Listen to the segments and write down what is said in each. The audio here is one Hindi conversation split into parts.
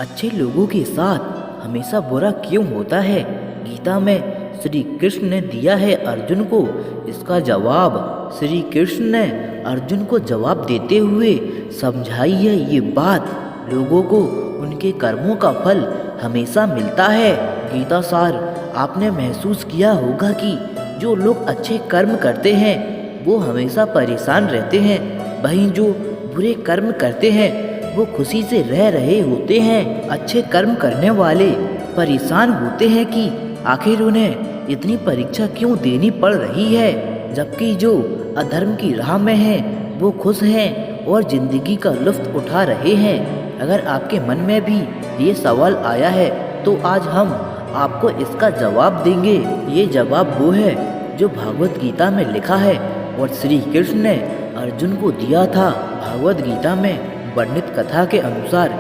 अच्छे लोगों के साथ हमेशा बुरा क्यों होता है? गीता में श्री कृष्ण ने दिया है अर्जुन को इसका जवाब। श्री कृष्ण ने अर्जुन को जवाब देते हुए समझाई है ये बात, लोगों को उनके कर्मों का फल हमेशा मिलता है। गीता सार आपने महसूस किया होगा कि जो लोग अच्छे कर्म करते हैं वो हमेशा परेशान रहते हैं, वहीं जो बुरे कर्म करते हैं वो खुशी से रह रहे होते हैं। अच्छे कर्म करने वाले परेशान होते हैं कि आखिर उन्हें इतनी परीक्षा क्यों देनी पड़ रही है, जबकि जो अधर्म की राह में हैं वो खुश हैं और जिंदगी का लुत्फ उठा रहे हैं। अगर आपके मन में भी ये सवाल आया है तो आज हम आपको इसका जवाब देंगे। ये जवाब वो है जो भागवत गीता में लिखा है और श्री कृष्ण ने अर्जुन को दिया था। भागवत गीता में वर्णित कथा के अनुसार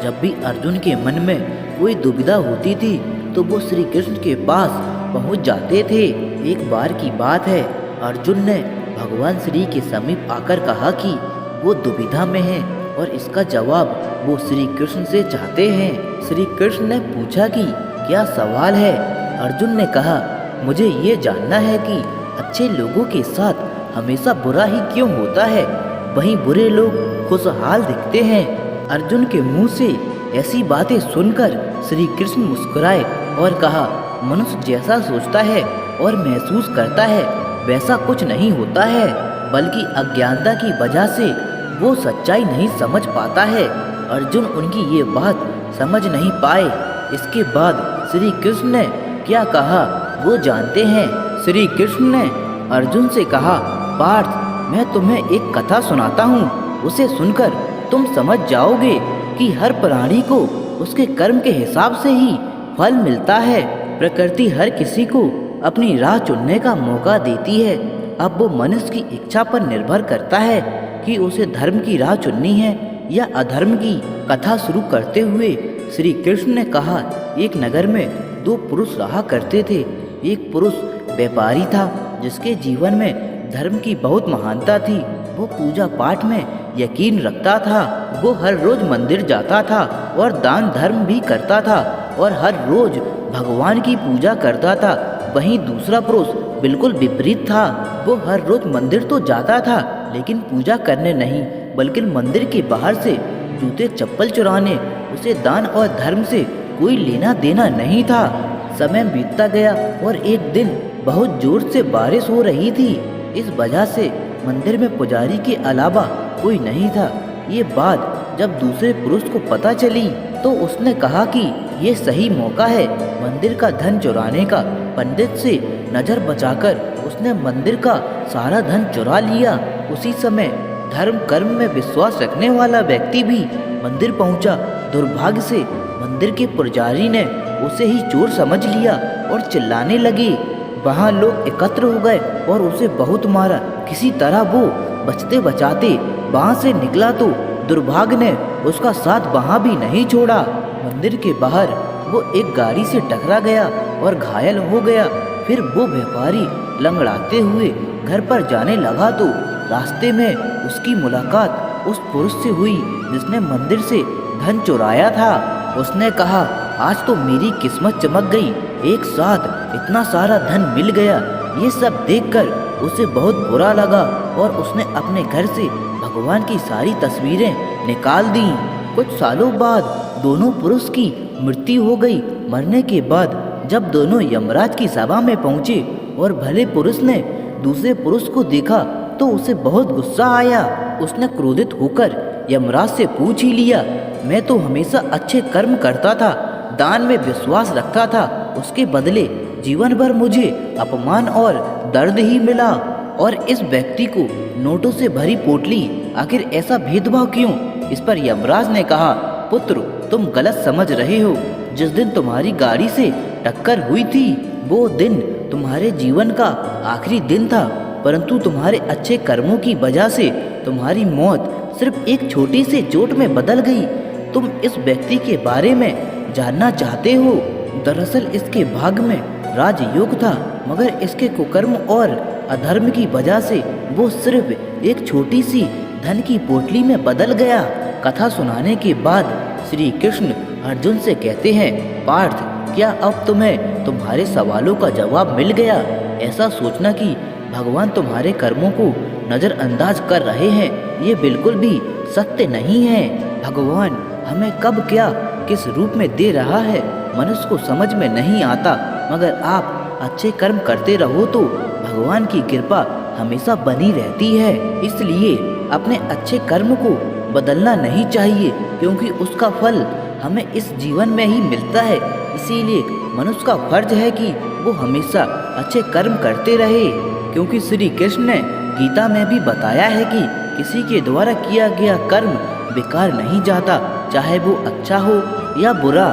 जब भी अर्जुन के मन में कोई दुविधा होती थी तो वो श्री कृष्ण के पास पहुंच जाते थे। एक बार की बात है, अर्जुन ने भगवान श्री के समीप आकर कहा कि वो दुविधा में है और इसका जवाब वो श्री कृष्ण से चाहते हैं। श्री कृष्ण ने पूछा कि क्या सवाल है? अर्जुन ने कहा, मुझे ये जानना है कि अच्छे लोगों के साथ हमेशा बुरा ही क्यों होता है, वहीं बुरे लोग खुशहाल दिखते हैं। अर्जुन के मुंह से ऐसी बातें सुनकर श्री कृष्ण मुस्कुराए और कहा, मनुष्य जैसा सोचता है और महसूस करता है वैसा कुछ नहीं होता है, बल्कि अज्ञानता की वजह से वो सच्चाई नहीं समझ पाता है। अर्जुन उनकी ये बात समझ नहीं पाए। इसके बाद श्री कृष्ण ने क्या कहा वो जानते हैं। श्री कृष्ण ने अर्जुन से कहा, पार्थ, मैं तुम्हें एक कथा सुनाता हूँ, उसे सुनकर तुम समझ जाओगे कि हर प्राणी को उसके कर्म के हिसाब से ही फल मिलता है। प्रकृति हर किसी को अपनी राह चुनने का मौका देती है। अब वो मनुष्य की इच्छा पर निर्भर करता है कि उसे धर्म की राह चुननी है या अधर्म की। कथा शुरू करते हुए श्री कृष्ण ने कहा, एक नगर में दो पुरुष रहा करते थे। एक पुरुष व्यापारी था जिसके जीवन में धर्म की बहुत महानता थी। वो पूजा पाठ में यकीन रखता था। वो हर रोज मंदिर जाता था और दान धर्म भी करता था और हर रोज भगवान की पूजा करता था। वहीं दूसरा पुरुष बिल्कुल विपरीत था। वो हर रोज मंदिर तो जाता था लेकिन पूजा करने नहीं, बल्कि मंदिर के बाहर से जूते चप्पल चुराने। उसे दान और धर्म से कोई लेना देना नहीं था। समय बीतता गया और एक दिन बहुत जोर से बारिश हो रही थी। इस वजह से मंदिर में पुजारी के अलावा कोई नहीं था। ये बात जब दूसरे पुरुष को पता चली तो उसने कहा कि ये सही मौका है मंदिर का धन चुराने का। पंडित से नजर बचाकर उसने मंदिर का सारा धन चुरा लिया। उसी समय धर्म कर्म में विश्वास रखने वाला व्यक्ति भी मंदिर पहुंचा। दुर्भाग्य से मंदिर के पुजारी ने उसे ही चोर समझ लिया और चिल्लाने लगे। वहाँ लोग एकत्र हो गए और उसे बहुत मारा। किसी तरह वो बचते बचाते वहाँ से निकला तो दुर्भाग्य ने उसका साथ वहाँ भी नहीं छोड़ा। मंदिर के बाहर वो एक गाड़ी से टकरा गया और घायल हो गया। फिर वो व्यापारी लंगड़ाते हुए घर पर जाने लगा तो रास्ते में उसकी मुलाकात उस पुरुष से हुई जिसने मंदिर से धन चुराया था। उसने कहा, आज तो मेरी किस्मत चमक गई, एक साथ इतना सारा धन मिल गया। ये सब देखकर उसे बहुत बुरा लगा और उसने अपने घर से भगवान की सारी तस्वीरें निकाल दी। कुछ सालों बाद दोनों पुरुष की मृत्यु हो गई। मरने के बाद जब दोनों यमराज की सभा में पहुंचे और भले पुरुष ने दूसरे पुरुष को देखा तो उसे बहुत गुस्सा आया। उसने क्रोधित होकर यमराज से पूछ ही लिया, मैं तो हमेशा अच्छे कर्म करता था, दान में विश्वास रखता था, उसके बदले जीवन भर मुझे अपमान और दर्द ही मिला। और इस व्यक्ति को नोटों से भरी पोटली, आखिर ऐसा भेदभाव क्यों? इस पर यमराज ने कहा, पुत्र, तुम गलत समझ रहे हो। जिस दिन तुम्हारी गाड़ी से टक्कर हुई थी वो दिन तुम्हारे जीवन का आखिरी दिन था, परंतु तुम्हारे अच्छे कर्मों की वजह से तुम्हारी मौत सिर्फ एक छोटी सी चोट में बदल गई। तुम इस व्यक्ति के बारे में जानना चाहते हो? दरअसल इसके भाग्य में राजयोग था, मगर इसके कुकर्म और अधर्म की वजह से वो सिर्फ एक छोटी सी धन की पोटली में बदल गया। कथा सुनाने के बाद श्री कृष्ण अर्जुन से कहते हैं, पार्थ, क्या अब तुम्हें तुम्हारे सवालों का जवाब मिल गया? ऐसा सोचना कि भगवान तुम्हारे कर्मों को नज़रअंदाज कर रहे हैं, ये बिल्कुल भी सत्य नहीं है। भगवान हमें कब क्या किस रूप में दे रहा है मनुष्य को समझ में नहीं आता, मगर आप अच्छे कर्म करते रहो तो भगवान की कृपा हमेशा बनी रहती है। इसलिए अपने अच्छे कर्म को बदलना नहीं चाहिए, क्योंकि उसका फल हमें इस जीवन में ही मिलता है। इसीलिए मनुष्य का फर्ज है कि वो हमेशा अच्छे कर्म करते रहे, क्योंकि श्री कृष्ण ने गीता में भी बताया है कि किसी के द्वारा किया गया कर्म बेकार नहीं जाता, चाहे वो अच्छा हो या बुरा।